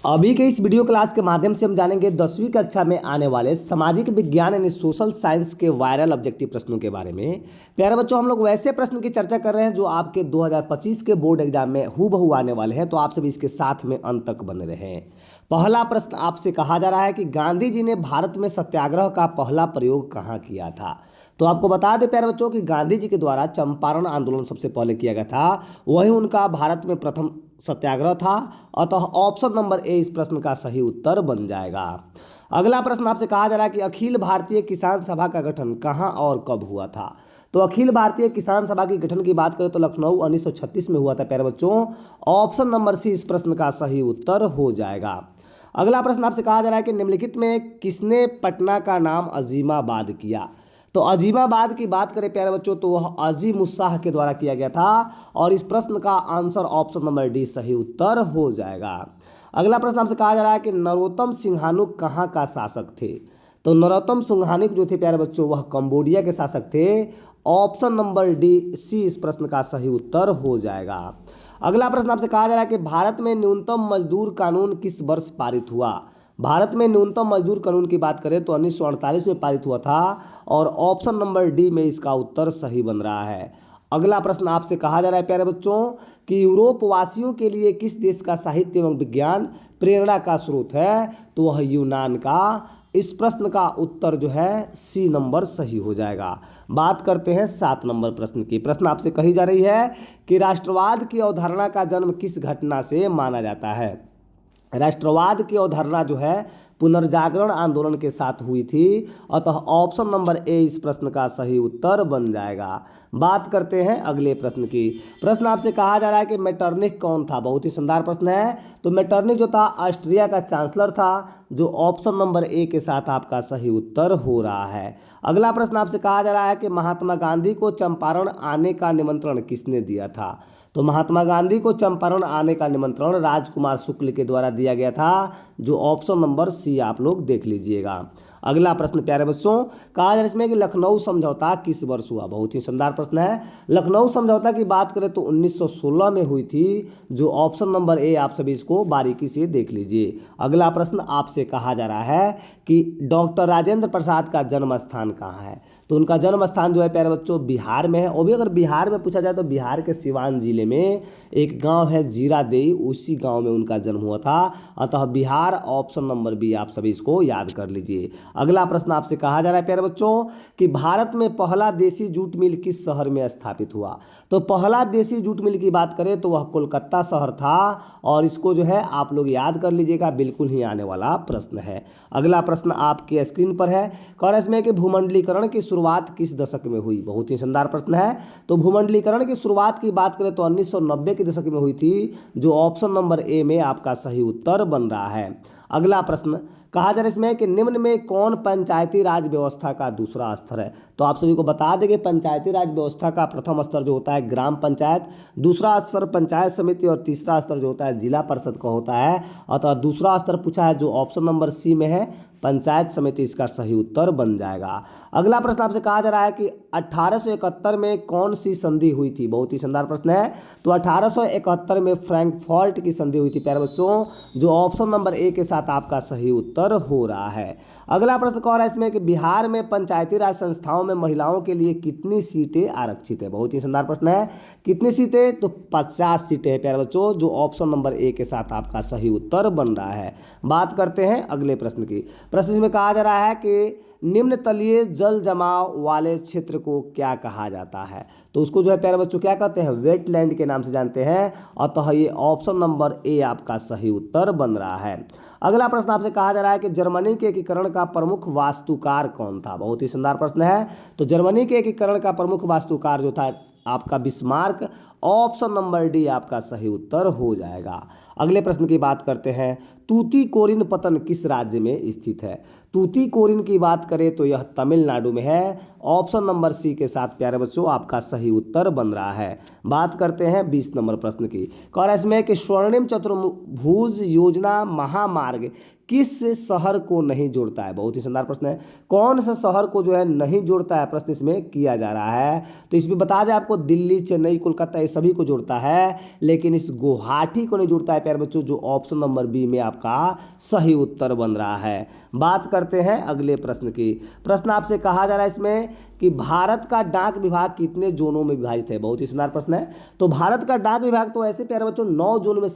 अभी के इस वीडियो क्लास के माध्यम से हम जानेंगे 10वीं कक्षा में आने वाले सामाजिक विज्ञान यानी सोशल साइंस के वायरल ऑब्जेक्टिव प्रश्नों के बारे में। प्यारे बच्चों, हम लोग वैसे प्रश्न की चर्चा कर रहे हैं जो आपके 2025 के बोर्ड एग्जाम में हूबहू आने वाले हैं, तो आप सभी इसके साथ में अंत तक बने रहें। पहला प्रश्न आपसे कहा जा रहा है कि गांधी जी ने भारत में सत्याग्रह का पहला प्रयोग कहाँ किया था। तो आपको बता दें प्यारे बच्चों कि गांधी जी के द्वारा चंपारण आंदोलन सबसे पहले किया गया था, वही उनका भारत में प्रथम सत्याग्रह था। अतः ऑप्शन नंबर ए इस प्रश्न का सही उत्तर बन जाएगा। अगला प्रश्न आपसे कहा जा रहा है कि अखिल भारतीय किसान सभा का गठन कहाँ और कब हुआ था। तो अखिल भारतीय किसान सभा के गठन की बात करें तो लखनऊ 1936 में हुआ था प्यारे बच्चों। ऑप्शन नंबर सी इस प्रश्न का सही उत्तर हो जाएगा। अगला प्रश्न आपसे कहा जा रहा है कि निम्नलिखित में किसने पटना का नाम अजीमाबाद किया। तो अजीमाबाद की बात करें प्यारे बच्चों तो वह अजीम उस्साह के द्वारा किया गया था, और इस प्रश्न का आंसर ऑप्शन नंबर डी सही उत्तर हो जाएगा। अगला प्रश्न आपसे कहा जा रहा है कि नरोत्तम सिंघानुक कहाँ का शासक थे। तो नरोत्तम सिंघानुक जो थे प्यारे बच्चों वह कंबोडिया के शासक थे। ऑप्शन नंबर डी सी इस प्रश्न का सही उत्तर हो जाएगा। अगला प्रश्न आपसे कहा जा रहा है कि भारत में न्यूनतम मजदूर कानून किस वर्ष पारित हुआ। भारत में न्यूनतम मजदूर कानून की बात करें तो 1948 में पारित हुआ था, और ऑप्शन नंबर डी में इसका उत्तर सही बन रहा है। अगला प्रश्न आपसे कहा जा रहा है प्यारे बच्चों कि यूरोप वासियों के लिए किस देश का साहित्य एवं विज्ञान प्रेरणा का स्रोत है। तो वह यूनान का। इस प्रश्न का उत्तर जो है सी नंबर सही हो जाएगा। बात करते हैं 7 नंबर प्रश्न की। प्रश्न आपसे कही जा रही है कि राष्ट्रवाद की अवधारणा का जन्म किस घटना से माना जाता है। राष्ट्रवाद की अवधारणा जो है पुनर्जागरण आंदोलन के साथ हुई थी। अतः ऑप्शन नंबर ए इस प्रश्न का सही उत्तर बन जाएगा। बात करते हैं अगले प्रश्न की। प्रश्न आपसे कहा जा रहा है कि मेटरनिख कौन था। बहुत ही शानदार प्रश्न है। तो मेटरनिख जो था ऑस्ट्रिया का चांसलर था, जो ऑप्शन नंबर ए के साथ आपका सही उत्तर हो रहा है। अगला प्रश्न आपसे कहा जा रहा है कि महात्मा गांधी को चंपारण आने का निमंत्रण किसने दिया था। तो महात्मा गांधी को चंपारण आने का निमंत्रण राजकुमार शुक्ल के द्वारा दिया गया था, जो ऑप्शन नंबर सी आप लोग देख लीजिएगा। अगला प्रश्न प्यारे बच्चों कहा जा रहा है इसमें कि लखनऊ समझौता किस वर्ष हुआ। बहुत ही शानदार प्रश्न है। लखनऊ समझौता की बात करें तो 1916 में हुई थी, जो ऑप्शन नंबर ए आप सभी इसको बारीकी से देख लीजिए। अगला प्रश्न आपसे कहा जा रहा है कि डॉक्टर राजेंद्र प्रसाद का जन्म स्थान कहाँ है। तो उनका जन्म स्थान जो है प्यारे बच्चों बिहार में है। और भी अगर बिहार में पूछा जाए तो बिहार के सिवान जिले में एक गांव है जीरादेई, उसी गांव में उनका जन्म हुआ था। अतः बिहार ऑप्शन नंबर बी आप सभी इसको याद कर लीजिए। अगला प्रश्न आपसे कहा जा रहा है प्यारे बच्चों कि भारत में पहला देसी जूट मिल किस शहर में स्थापित हुआ। तो पहला देसी जूट मिल की बात करें तो वह कोलकाता शहर था, और इसको जो है आप लोग याद कर लीजिएगा, बिल्कुल ही आने वाला प्रश्न है। अगला प्रश्न आपके स्क्रीन पर है। कह रहा है इसमें कि भूमंडलीकरण की शुरुआत किस दशक में हुई। बहुत ही शानदार प्रश्न है। तो भूमंडलीकरण की शुरुआत की बात करें तो 1990 के दशक में हुई थी, जो ऑप्शन नंबर ए में आपका सही उत्तर बन रहा है। अगला प्रश्न कहा जा रहा है इसमें कि निम्न में कौन पंचायती राज व्यवस्था का दूसरा स्तर है। तो आप सभी को बता दें कि पंचायती राज व्यवस्था का प्रथम स्तर जो होता है ग्राम पंचायत, दूसरा स्तर पंचायत समिति, और तीसरा स्तर जो होता है जिला परिषद का होता है। अतः दूसरा स्तर पूछा है जो ऑप्शन नंबर सी में है, पंचायत समिति इसका सही उत्तर बन जाएगा। अगला प्रश्न आपसे कहा जा रहा है कि 1871 में कौन सी संधि हुई थी। बहुत ही शानदार प्रश्न है। तो 1871 में फ्रैंकफर्ट की संधि हुई थी प्यारे बच्चों, जो ऑप्शन नंबर ए के साथ आपका सही उत्तर हो रहा है। अगला प्रश्न कह रहा है इसमें कि बिहार में पंचायती राज संस्थाओं में महिलाओं के लिए कितनी सीटें आरक्षित है। बहुत ही शानदार प्रश्न है। कितनी सीटें। तो 50 सीटें हैं प्यारे बच्चों, जो ऑप्शन नंबर ए के साथ आपका सही उत्तर बन रहा है। बात करते हैं अगले प्रश्न की। प्रश्न इसमें कहा जा रहा है कि निम्न तलीय जल जमाव वाले क्षेत्र को क्या कहा जाता है। तो उसको जो है प्यारे बच्चों क्या कहते हैं, वेटलैंड के नाम से जानते हैं। अतः ये ऑप्शन नंबर ए आपका सही उत्तर बन रहा है। अगला प्रश्न आपसे कहा जा रहा है कि जर्मनी के एकीकरण का प्रमुख वास्तुकार कौन था। बहुत ही शानदार प्रश्न है। तो जर्मनी के एकीकरण का प्रमुख वास्तुकार जो था आपका बिस्मार्क, ऑप्शन नंबर डी आपका सही उत्तर हो जाएगा। अगले प्रश्न की बात करते हैं। तूतीकोरिन पत्तन किस राज्य में स्थित है। तूतीकोरिन की बात करें तो यह तमिलनाडु में है। ऑप्शन नंबर सी के साथ प्यारे बच्चों आपका सही उत्तर बन रहा है। बात करते हैं 20 नंबर प्रश्न की। कह रहा है इसमें कि स्वर्णिम चतुर्भुज योजना महामार्ग किस शहर को नहीं जोड़ता है? बहुत ही शानदार प्रश्न है। कौन सा शहर को जो है नहीं जोड़ता है, प्रश्न इसमें किया जा रहा है। तो इसमें बता दें आपको, दिल्ली, चेन्नई, कोलकाता, ये सभी को जोड़ता है, लेकिन इस गुवाहाटी को नहीं जोड़ता है प्यारे बच्चों, जो ऑप्शन नंबर बी में आपका सही उत्तर बन रहा है। बात करते हैं अगले प्रश्न की। प्रश्न आपसे कहा जा रहा है इसमें कि भारत का डाक विभाग कितने जोनों में विभाजित है? बहुत ही शानदार प्रश्न है। तो भारत का डाक विभाग तो ऐसे प्यारे बच्चों 9 जोन में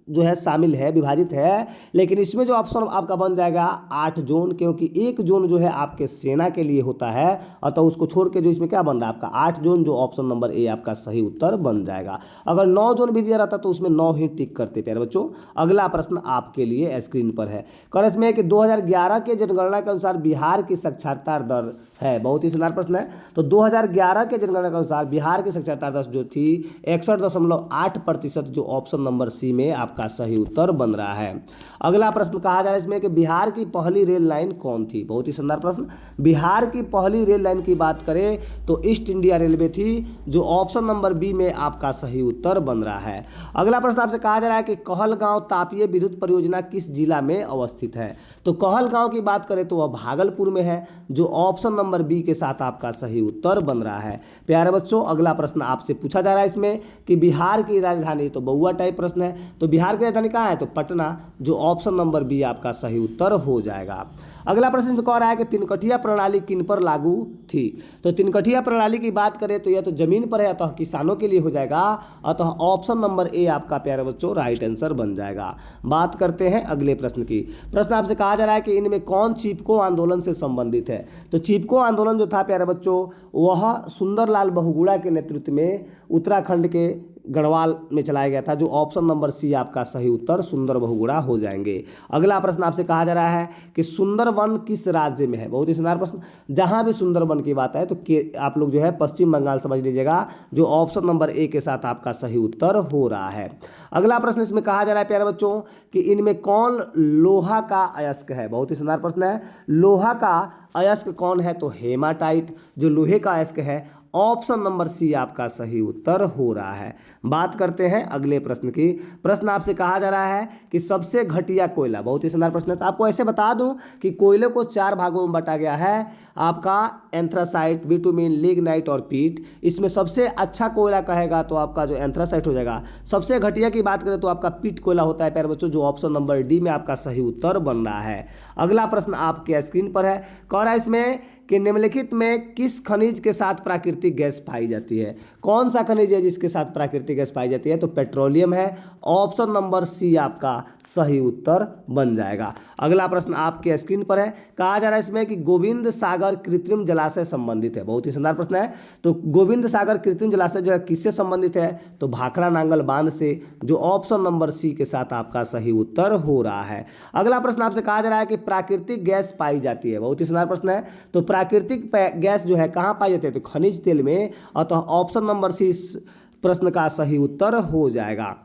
जो है शामिल है, विभाजित है, लेकिन इसमें जो ऑप्शन आपका बन जाएगा 8 जोन, क्योंकि एक जोन जो है आपके सेना के लिए होता है, अतः उसको छोड़ के जो इसमें क्या बन रहा है आपका 8 जोन, जो ऑप्शन नंबर ए आपका सही उत्तर बन जाएगा। अगर 9 जोन भी दिया रहता तो उसमें 9 ही टिक करते प्यारे बच्चों। अगला प्रश्न आपके लिए स्क्रीन पर है। कर इसमें कि 2011 के जनगणना के अनुसार बिहार की साक्षरता दर है। बहुत ही शानदार प्रश्न है। तो 2011 के जनगणना के अनुसार बिहार की साक्षरता दर जो थी 61.8%, जो ऑप्शन नंबर सी में आपका सही उत्तर बन रहा है। अगला प्रश्न कहा जा रहा है इसमें कि बिहार की पहली रेल लाइन कौन थी? बहुत ही शानदार प्रश्न। बिहार की पहली रेल लाइन की बात करें तो ईस्ट इंडिया रेलवे थी, जो ऑप्शन नंबर बी में आपका सही उत्तर बन रहा है। अगला प्रश्न आपसे कहा जा रहा है कि कहलगांव तापीय विद्युत परियोजना किस जिला में अवस्थित है? तो कहलगांव की बात करें तो वह भागलपुर में है, जो ऑप्शन नंबर बी के साथ आपका सही उत्तर बन रहा है। प्यारे बच्चों, अगला प्रश्न आपसे पूछा जा रहा है इसमें कि बिहार की राजधानी, तो बहुआ टाइप प्रश्न है, तो बिहार की राजधानी कहाँ है? तो पटना, जो ऑप्शन नंबर बी आपका सही उत्तर हो जाएगा। अगला प्रश्न इसमें कह रहा है कि तिनकठिया प्रणाली किन पर लागू थी? तो तिनकठिया प्रणाली की बात करें तो यह तो जमीन पर है, अतः किसानों के लिए हो जाएगा, अतः ऑप्शन नंबर ए आपका प्यारे बच्चों राइट आंसर बन जाएगा। बात करते हैं अगले प्रश्न की। प्रश्न आपसे कहा जा रहा है कि इनमें कौन चिपको आंदोलन से संबंधित है? तो चिपको आंदोलन जो था प्यारे बच्चों, वह सुंदरलाल बहुगुणा के नेतृत्व में उत्तराखंड के गढ़वाल में चलाया गया था, जो ऑप्शन नंबर सी आपका सही उत्तर सुंदर बहुगुणा हो जाएंगे। अगला प्रश्न आपसे कहा जा रहा है कि सुंदरवन किस राज्य में है? बहुत ही शानदार प्रश्न। जहां भी सुंदरवन की बात है तो आप लोग जो है पश्चिम बंगाल समझ लीजिएगा, जो ऑप्शन नंबर ए के साथ आपका सही उत्तर हो रहा है। अगला प्रश्न इसमें कहा जा रहा है प्यारे बच्चों कि इनमें कौन लोहा का अयस्क है? बहुत ही शानदार प्रश्न है। लोहा का अयस्क कौन है? तो हेमाटाइट, जो लोहे का अयस्क है, ऑप्शन नंबर सी आपका सही उत्तर हो रहा है। बात करते हैं अगले प्रश्न की। प्रश्न आपसे कहा जा रहा है कि सबसे घटिया कोयला, बहुत ही शानदार प्रश्न है। तो आपको ऐसे बता दूं कि कोयले को 4 भागों में बांटा गया है, आपका एंथ्रासाइट, बिटुमिन, लिग्नाइट और पीट। इसमें सबसे अच्छा कोयला कहेगा तो आपका जो एंथ्रासाइट हो जाएगा। सबसे घटिया की बात करें तो आपका पीट कोयला होता है प्यारे बच्चों, जो ऑप्शन नंबर डी में आपका सही उत्तर बन रहा है। अगला प्रश्न आपके स्क्रीन पर है। कह रहा है इसमें कि निम्नलिखित में किस खनिज के साथ प्राकृतिक गैस पाई जाती है? कौन सा खनिज है जिसके साथ प्राकृतिक गैस पाई जाती है? तो पेट्रोलियम है, ऑप्शन नंबर सी आपका सही उत्तर बन जाएगा। अगला प्रश्न आपके स्क्रीन पर है। कहा जा रहा है इसमें कि गोविंद सागर कृत्रिम जलाशय संबंधित है। बहुत ही शानदार प्रश्न है। तो गोविंद सागर कृत्रिम जलाशय जो है किससे संबंधित है? तो भाखड़ा नांगल बांध से, जो ऑप्शन नंबर सी के साथ आपका सही उत्तर हो रहा है। अगला प्रश्न आपसे कहा जा रहा है कि प्राकृतिक गैस पाई जाती है। बहुत ही शानदार प्रश्न है। तो प्राकृतिक गैस जो है कहाँ पाई जाती है? तो खनिज तेल में, अतः ऑप्शन नंबर सी इस प्रश्न का सही उत्तर हो जाएगा।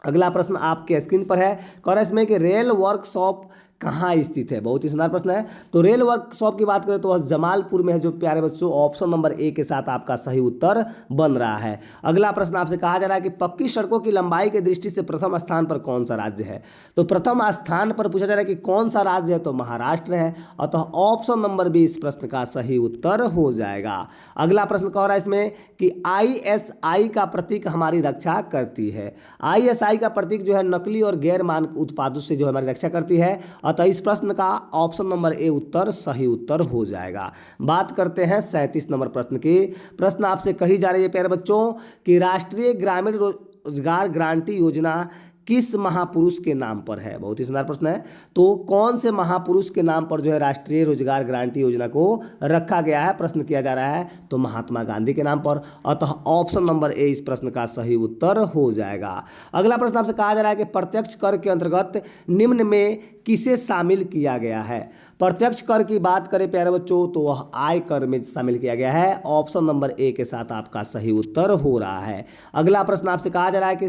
अगला प्रश्न आपके स्क्रीन पर है। कह इसमें कि रेल वर्कशॉप कहाँ स्थित है? बहुत ही शानदार प्रश्न है। तो रेल वर्कशॉप की बात करें तो वह जमालपुर में है, जो प्यारे बच्चों ऑप्शन नंबर ए के साथ आपका सही उत्तर बन रहा है। अगला प्रश्न आपसे कहा जा रहा है कि पक्की सड़कों की लंबाई की दृष्टि से प्रथम स्थान पर कौन सा राज्य है? तो प्रथम स्थान पर पूछा जा रहा है कि कौन सा राज्य है? तो महाराष्ट्र है, अतः ऑप्शन नंबर बी इस प्रश्न का सही उत्तर हो जाएगा। अगला प्रश्न कह रहा है इसमें कि ISI का प्रतीक हमारी रक्षा करती है। ISI का प्रतीक जो है नकली और गैर मानक उत्पादों से जो हमारी रक्षा करती है, अतः इस प्रश्न का ऑप्शन नंबर ए उत्तर सही उत्तर हो जाएगा। बात करते हैं 37 नंबर प्रश्न की। प्रश्न आपसे कही जा रही है प्यारे बच्चों कि राष्ट्रीय ग्रामीण रोजगार गारंटी योजना किस महापुरुष के नाम पर है? बहुत ही शानदार प्रश्न है। तो कौन से महापुरुष के नाम पर जो है राष्ट्रीय रोजगार गारंटी योजना को रखा गया है? प्रश्न किया जा रहा है तो महात्मा गांधी के नाम पर, अतः ऑप्शन नंबर ए इस प्रश्न का सही उत्तर हो जाएगा। अगला प्रश्न आपसे कहा जा रहा है कि प्रत्यक्ष कर के अंतर्गत निम्न में किसे शामिल किया गया है? प्रत्यक्ष कर की बात करें प्यारे बच्चों तो वह आय कर में शामिल किया गया है, ऑप्शन नंबर ए के साथ आपका सही उत्तर हो रहा है। अगला प्रश्न आपसे कहा जा रहा है कि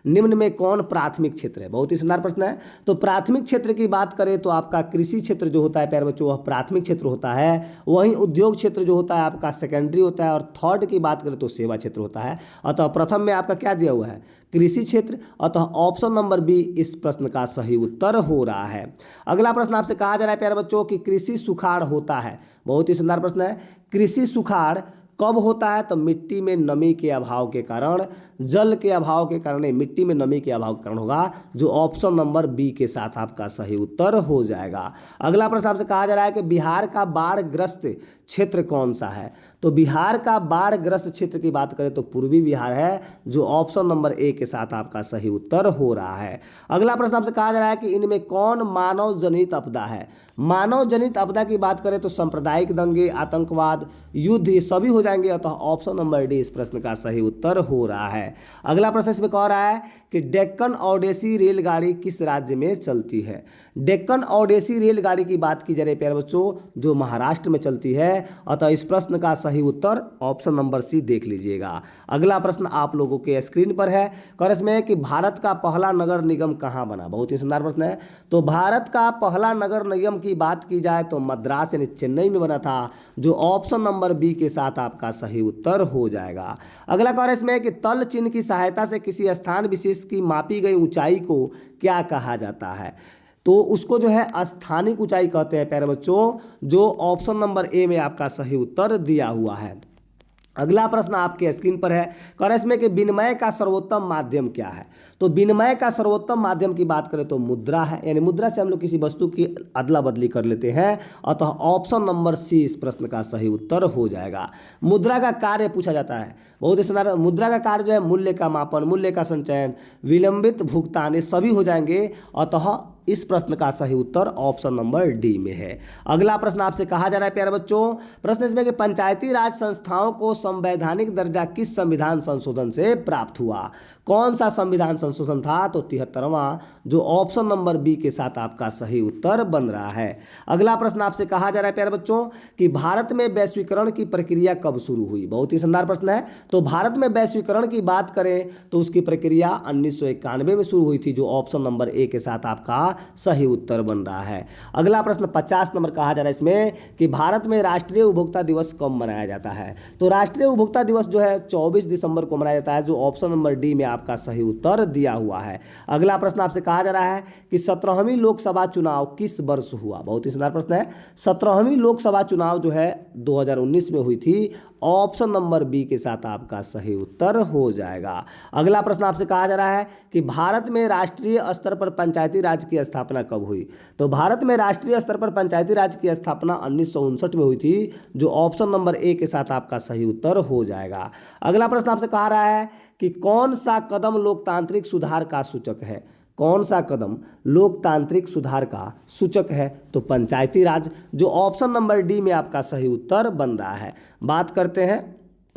निम्न में कौन प्राथमिक क्षेत्र है? बहुत ही शानदार प्रश्न है। तो प्राथमिक क्षेत्र की बात करें तो आपका कृषि क्षेत्र जो होता है प्यारे बच्चों वह प्राथमिक क्षेत्र होता है। वहीं उद्योग क्षेत्र जो होता है आपका सेकेंडरी होता है। और थर्ड की बात करें तो सेवा क्षेत्र होता है। अतः प्रथम में आपका क्या दिया हुआ है? कृषि क्षेत्र। अतः ऑप्शन नंबर बी इस प्रश्न का सही उत्तर हो रहा है। अगला प्रश्न आपसे कहा जा रहा है प्यारे बच्चों कि कृषि सुखाड़ होता है। बहुत ही शानदार प्रश्न है। कृषि सुखाड़ कब होता है? तो मिट्टी में नमी के अभाव के कारण, जल के अभाव के कारण, मिट्टी में नमी के अभाव के कारण होगा, जो ऑप्शन नंबर बी के साथ आपका सही उत्तर हो जाएगा। अगला प्रश्न आपसे कहा जा रहा है कि बिहार का बाढ़ ग्रस्त क्षेत्र कौन सा है? तो बिहार का बाढ़ ग्रस्त क्षेत्र की बात करें तो पूर्वी बिहार है, जो ऑप्शन नंबर ए के साथ आपका सही उत्तर हो रहा है। अगला प्रश्न आपसे कहा जा रहा है कि इनमें कौन मानव जनित आपदा है? मानव जनित आपदा की बात करें तो सांप्रदायिक दंगे, आतंकवाद, युद्ध, ये सभी हो जाएंगे। अतः ऑप्शन नंबर डी इस प्रश्न का सही उत्तर हो रहा है। अगला प्रश्न इसमें कह रहा है कि डेक्कन ओडेसी रेलगाड़ी किस राज्य में चलती है? डेक्कन ओडेसी रेलगाड़ी की बात की जा रही है प्यारे बच्चों, जो महाराष्ट्र में चलती है। अतः इस प्रश्न का सही उत्तर ऑप्शन नंबर सी देख लीजिएगा। अगला प्रश्न आप लोगों के स्क्रीन पर है। और इसमें है कि भारत का पहला नगर निगम कहाँ बना? बहुत ही शानदार प्रश्न है। तो भारत का पहला नगर निगम की बात की जाए तो मद्रास यानी चेन्नई में बना था, जो ऑप्शन नंबर बी के साथ आपका सही उत्तर हो जाएगा। अगला कार्य इसमें है कि तल चिन्ह की सहायता से किसी स्थान विशेष की मापी गई ऊंचाई को क्या कहा जाता है? तो उसको जो है स्थानिक ऊंचाई कहते हैं प्यारे बच्चों, जो ऑप्शन नंबर ए में आपका सही उत्तर दिया हुआ है। अगला प्रश्न आपके स्क्रीन पर है। कर इसमें कि विनिमय का सर्वोत्तम माध्यम क्या है? तो विनिमय का सर्वोत्तम माध्यम की बात करें तो मुद्रा है, यानी मुद्रा से हम लोग किसी वस्तु की अदला बदली कर लेते हैं। अतः ऑप्शन नंबर सी इस प्रश्न का सही उत्तर हो जाएगा। मुद्रा का कार्य पूछा जाता है, बहुत ही सुंदर। मुद्रा का कार्य जो है मूल्य का मापन, मूल्य का संचयन, विलंबित भुगतान, ये सभी हो जाएंगे। अतः इस प्रश्न का सही उत्तर ऑप्शन नंबर डी में है। अगला प्रश्न आपसे कहा जा रहा है प्यारे बच्चों, प्रश्न इसमें कि पंचायती राज संस्थाओं को संवैधानिक दर्जा किस संविधान संशोधन से प्राप्त हुआ? कौन सा संविधान संशोधन था? तो 73वां, जो ऑप्शन नंबर बी के साथ आपका सही उत्तर बन रहा है। अगला प्रश्न आपसे कहा जा रहा है प्यारे बच्चों कि भारत में वैश्वीकरण की प्रक्रिया कब शुरू हुई? बहुत ही शानदार प्रश्न है। तो भारत में वैश्वीकरण की बात करें तो उसकी प्रक्रिया 1991 में शुरू हुई थी, जो ऑप्शन नंबर ए के साथ आपका सही उत्तर बन रहा है। अगला प्रश्न 50 नंबर कहा जा रहा है इसमें कि भारत में राष्ट्रीय उपभोक्ता दिवस कब मनाया जाता है? तो राष्ट्रीय उपभोक्ता दिवस जो है 24 दिसंबर को मनाया जाता है, जो ऑप्शन नंबर डी में आपका सही उत्तर दिया हुआ है। अगला प्रश्न आपसे कहा जा रहा है कि 17वीं लोकसभा चुनाव किस वर्ष हुआ? बहुत ही शानदार प्रश्न है। 17वीं लोकसभा चुनाव जो है 2019 में हुई थी। ऑप्शन नंबर बी के साथ आपका सही उत्तर हो जाएगा। अगला प्रश्न आपसे कहा जा रहा है कि भारत में राष्ट्रीय स्तर पर पंचायती राज की स्थापना कब हुई? तो भारत में राष्ट्रीय स्तर पर पंचायती राज की स्थापना 1959 में हुई थी, जो ऑप्शन नंबर ए के साथ आपका सही उत्तर हो जाएगा। अगला प्रश्न आपसे कहा रहा है कि कौन सा कदम लोकतांत्रिक सुधार का सूचक है? कौन सा कदम लोकतांत्रिक सुधार का सूचक है? तो पंचायती राज, जो ऑप्शन नंबर डी में आपका सही उत्तर बन रहा है। बात करते हैं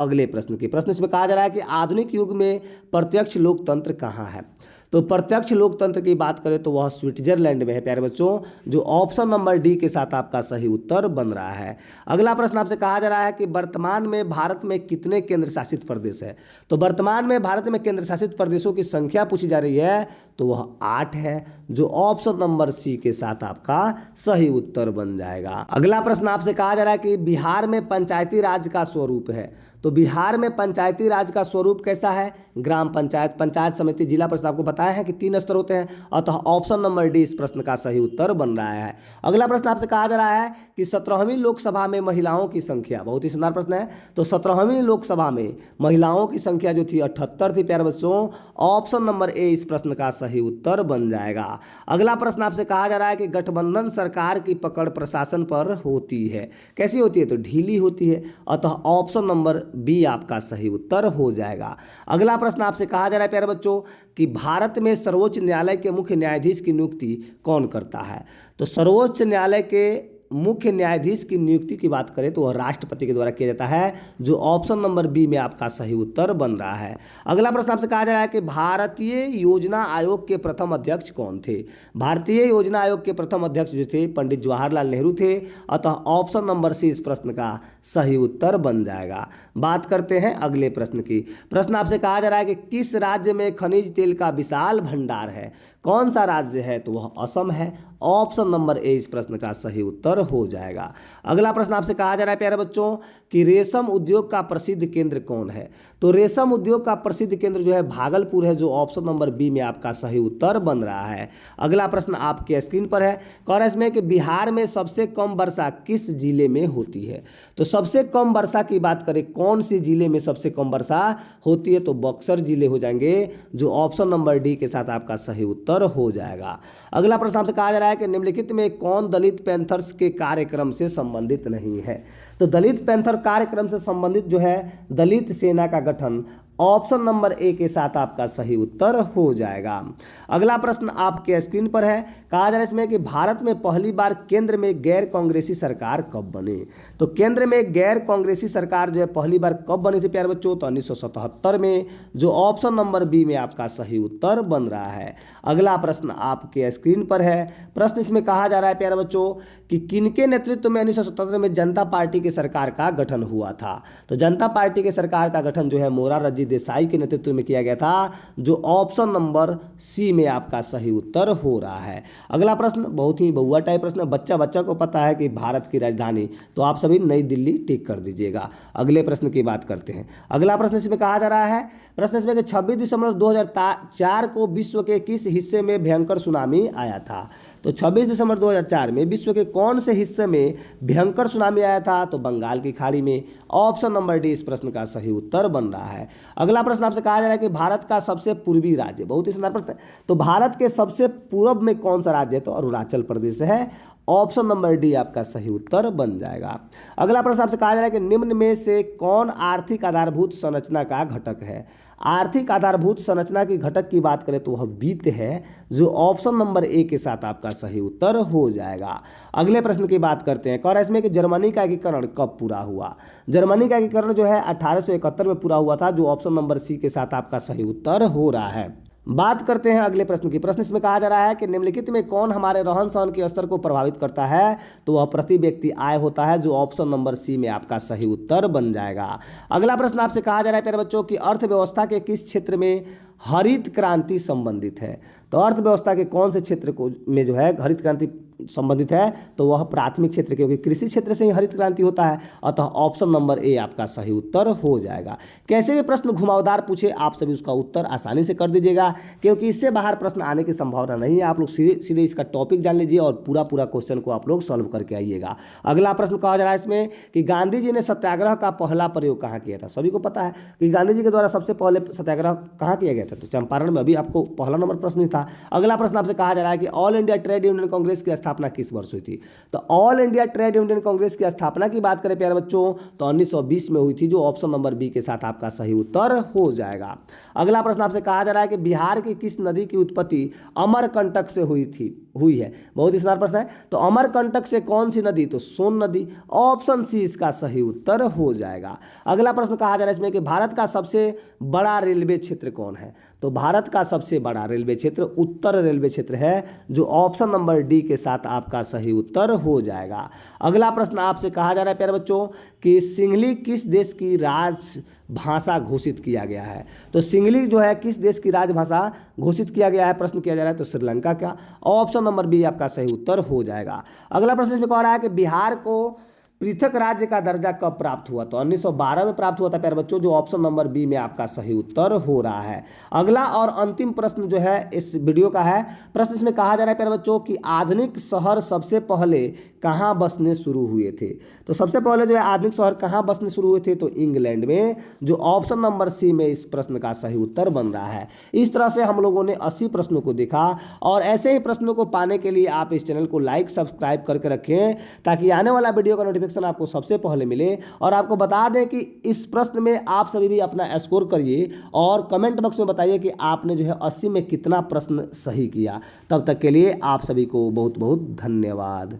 अगले प्रश्न की। प्रश्न इसमें कहा जा रहा है कि आधुनिक युग में प्रत्यक्ष लोकतंत्र कहाँ है? तो प्रत्यक्ष लोकतंत्र की बात करें तो वह स्विट्जरलैंड में है प्यारे बच्चों, जो ऑप्शन नंबर डी के साथ आपका सही उत्तर बन रहा है। अगला प्रश्न आपसे कहा जा रहा है कि वर्तमान में भारत में कितने केंद्र शासित प्रदेश है? तो वर्तमान में भारत में केंद्र शासित प्रदेशों की संख्या पूछी जा रही है, तो वह 8 है, जो ऑप्शन नंबर सी के साथ आपका सही उत्तर बन जाएगा। अगला प्रश्न आपसे कहा जा रहा है कि बिहार में पंचायती राज का स्वरूप है। तो बिहार में पंचायती राज का स्वरूप कैसा है? ग्राम पंचायत, पंचायत समिति, जिला परिषद। आपको बताया है कि 3 स्तर होते हैं। अतः ऑप्शन नंबर डी इस प्रश्न का सही उत्तर बन रहा है। अगला प्रश्न आपसे कहा जा रहा है कि 17वीं लोकसभा में महिलाओं की संख्या, बहुत ही शानदार प्रश्न है। तो 17वीं लोकसभा में महिलाओं की संख्या जो थी 78 थी प्यारे बच्चों। ऑप्शन नंबर ए इस प्रश्न का सही उत्तर बन जाएगा। अगला प्रश्न आपसे कहा जा रहा है कि गठबंधन सरकार की पकड़ प्रशासन पर होती है, कैसी होती है? तो ढीली होती है। अतः ऑप्शन नंबर बी आपका सही उत्तर हो जाएगा। अगला प्रश्न आपसे कहा जा रहा है प्यारे बच्चों कि भारत में सर्वोच्च न्यायालय के मुख्य न्यायाधीश की नियुक्ति कौन करता है? तो सर्वोच्च न्यायालय के मुख्य न्यायाधीश की नियुक्ति की बात करें तो वह राष्ट्रपति के द्वारा किया जाता है, जो ऑप्शन नंबर बी में आपका सही उत्तर बन रहा है। अगला प्रश्न आपसे कहा जा रहा है कि भारतीय योजना आयोग के प्रथम अध्यक्ष कौन थे। भारतीय योजना आयोग के प्रथम अध्यक्ष जो थे पंडित जवाहरलाल नेहरू थे, अतः ऑप्शन नंबर सी इस प्रश्न का सही उत्तर बन जाएगा। बात करते हैं अगले प्रश्न की। प्रश्न आपसे कहा जा रहा है कि किस राज्य में खनिज तेल का विशाल भंडार है। कौन सा राज्य है, तो वह असम है। ऑप्शन नंबर ए इस प्रश्न का सही उत्तर हो जाएगा। अगला प्रश्न आपसे कहा जा रहा है प्यारे बच्चों कि रेशम उद्योग का प्रसिद्ध केंद्र कौन है। तो रेशम उद्योग का प्रसिद्ध केंद्र जो है भागलपुर है, जो ऑप्शन नंबर बी में आपका सही उत्तर बन रहा है। अगला प्रश्न आपके स्क्रीन पर है, कह रहा है इसमें कि बिहार में सबसे कम वर्षा किस जिले में होती है। तो सबसे कम वर्षा की बात करें, कौन सी जिले में सबसे कम वर्षा होती है, तो बक्सर जिले हो जाएंगे, जो ऑप्शन नंबर डी के साथ आपका सही उत्तर हो जाएगा। अगला प्रश्न आपसे कहा जा रहा है कि निम्नलिखित में कौन दलित पैंथर्स के कार्यक्रम से संबंधित नहीं है। तो दलित पैंथर कार्यक्रम से संबंधित जो है दलित सेना का गठन, ऑप्शन नंबर ए के साथ आपका सही उत्तर हो जाएगा। अगला प्रश्न आपके स्क्रीन पर है, कहा जा रहा है इसमें कि भारत में पहली बार केंद्र में गैर कांग्रेसी सरकार कब बनी। तो केंद्र में गैर कांग्रेसी सरकार जो है पहली बार कब बनी थी प्यारे बच्चों, तो 1977 में, जो ऑप्शन नंबर बी में आपका सही उत्तर बन रहा है। अगला प्रश्न आपके स्क्रीन पर है। प्रश्न इसमें कहा जा रहा है प्यारे बच्चों कि किनके नेतृत्व में 1977 में जनता पार्टी की सरकार का गठन हुआ था। तो जनता पार्टी की सरकार का गठन जो है मोरारजी देसाई के नेतृत्व में किया गया था, जो ऑप्शन नंबर सी में आपका सही उत्तर हो रहा है। अगला प्रश्न बहुत ही बहुआ टाइप प्रश्न, बच्चा को पता है कि भारत की राजधानी, तो आप सभी नई दिल्ली टिक कर दीजिएगा। अगले प्रश्न की बात करते हैं। अगला प्रश्न इसमें कहा जा रहा है, प्रश्न इसमें कि 26 दिसंबर 2004 को विश्व के किस हिस्से में भयंकर सुनामी आया था। तो 26 दिसंबर 2004 में विश्व के कौन से हिस्से में भयंकर सुनामी आया था, तो बंगाल की खाड़ी में, ऑप्शन नंबर डी इस प्रश्न का सही उत्तर बन रहा है। अगला प्रश्न आपसे कहा जा रहा है कि भारत का सबसे पूर्वी राज्य, बहुत ही शानदार प्रश्न है, तो भारत के सबसे पूर्व में कौन सा राज्य है, तो अरुणाचल प्रदेश है, ऑप्शन नंबर डी आपका सही उत्तर बन जाएगा। अगला प्रश्न आपसे कहा जा रहा है कि निम्न में से कौन आर्थिक आधारभूत संरचना का घटक है। आर्थिक आधारभूत संरचना की घटक की बात करें तो वह वित्त है, जो ऑप्शन नंबर ए के साथ आपका सही उत्तर हो जाएगा। अगले प्रश्न की बात करते हैं, कह रहा है इसमें कि जर्मनी का एकीकरण कब पूरा हुआ। जर्मनी का एकीकरण जो है 1871 में पूरा हुआ था, जो ऑप्शन नंबर सी के साथ आपका सही उत्तर हो रहा है। बात करते हैं अगले प्रश्न की। प्रश्न इसमें कहा जा रहा है कि निम्नलिखित में कौन हमारे रहन सहन के स्तर को प्रभावित करता है, तो वह प्रति व्यक्ति आय होता है, जो ऑप्शन नंबर सी में आपका सही उत्तर बन जाएगा। अगला प्रश्न आपसे कहा जा रहा है प्यारे बच्चों की अर्थव्यवस्था के किस क्षेत्र में हरित क्रांति संबंधित है। तो अर्थव्यवस्था के कौन से क्षेत्र को में जो है हरित क्रांति संबंधित है, तो वह प्राथमिक क्षेत्र, क्योंकि कृषि क्षेत्र से ही हरित क्रांति होता है, अतः ऑप्शन नंबर ए आपका सही उत्तर हो जाएगा। कैसे भी प्रश्न घुमावदार पूछे आप सभी उसका उत्तर आसानी से कर दीजिएगा, क्योंकि इससे बाहर प्रश्न आने की संभावना नहीं है। आप लोग सीधे इसका टॉपिक जान लीजिए और पूरा क्वेश्चन को आप लोग सॉल्व करके आइएगा। अगला प्रश्न कहा जा रहा है इसमें कि गांधी जी ने सत्याग्रह का पहला प्रयोग कहाँ किया था। सभी को पता है कि गांधी जी के द्वारा सबसे पहले सत्याग्रह कहाँ किया गया था, तो चंपारण में। अभी आपको पहला नंबर प्रश्न था। अगला प्रश्न आपसे कहा जा रहा है कि all India trade union Congress की स्थापना किस वर्ष हुई थी। तो all India trade union Congress की स्थापना की बात करें प्यारे बच्चों, तो 1920 में हुई थी, जो ऑप्शन नंबर बी के साथ आपका सही उत्तर हो जाएगा। अगला प्रश्न आपसे कहा जा रहा है कि बिहार की किस नदी की उत्पत्ति अमरकंटक से हुई है। बहुत ही शानदार प्रश्न है। तो अमरकंटक से कौन सी नदी, तो सोन नदी, ऑप्शन सी इसका सही उत्तर हो जाएगा। अगला प्रश्न कहा जा रहा है इसमें कि भारत का सबसे बड़ा रेलवे क्षेत्र कौन है। तो भारत का सबसे बड़ा रेलवे क्षेत्र उत्तर रेलवे क्षेत्र है, जो ऑप्शन नंबर डी के साथ आपका सही उत्तर हो जाएगा। अगला प्रश्न आपसे कहा जा रहा है प्यारे बच्चों कि सिंहली किस देश की राजभाषा घोषित किया गया है। तो सिंहली जो है किस देश की राजभाषा घोषित किया गया है, प्रश्न किया जा रहा है, तो श्रीलंका का, ऑप्शन नंबर बी आपका सही उत्तर हो जाएगा। अगला प्रश्न इसमें कह रहा है कि बिहार को पृथक राज्य का दर्जा कब प्राप्त हुआ, तो 1912 में प्राप्त हुआ था प्यारे बच्चों, जो ऑप्शन नंबर बी में आपका सही उत्तर हो रहा है। अगला और अंतिम प्रश्न जो है इस वीडियो का है। प्रश्न इसमें कहा जा रहा है प्यारे बच्चों कि आधुनिक शहर सबसे पहले कहाँ बसने शुरू हुए थे। तो सबसे पहले जो है आधुनिक शहर कहाँ बसने शुरू हुए थे, तो इंग्लैंड में, जो ऑप्शन नंबर सी में इस प्रश्न का सही उत्तर बन रहा है। इस तरह से हम लोगों ने 80 प्रश्नों को देखा, और ऐसे ही प्रश्नों को पाने के लिए आप इस चैनल को लाइक सब्सक्राइब करके रखें, ताकि आने वाला वीडियो का नोटिफिकेशन आपको सबसे पहले मिले। और आपको बता दें कि इस प्रश्न में आप सभी भी अपना स्कोर करिए और कमेंट बॉक्स में बताइए कि आपने जो है 80 में कितना प्रश्न सही किया। तब तक के लिए आप सभी को बहुत बहुत धन्यवाद।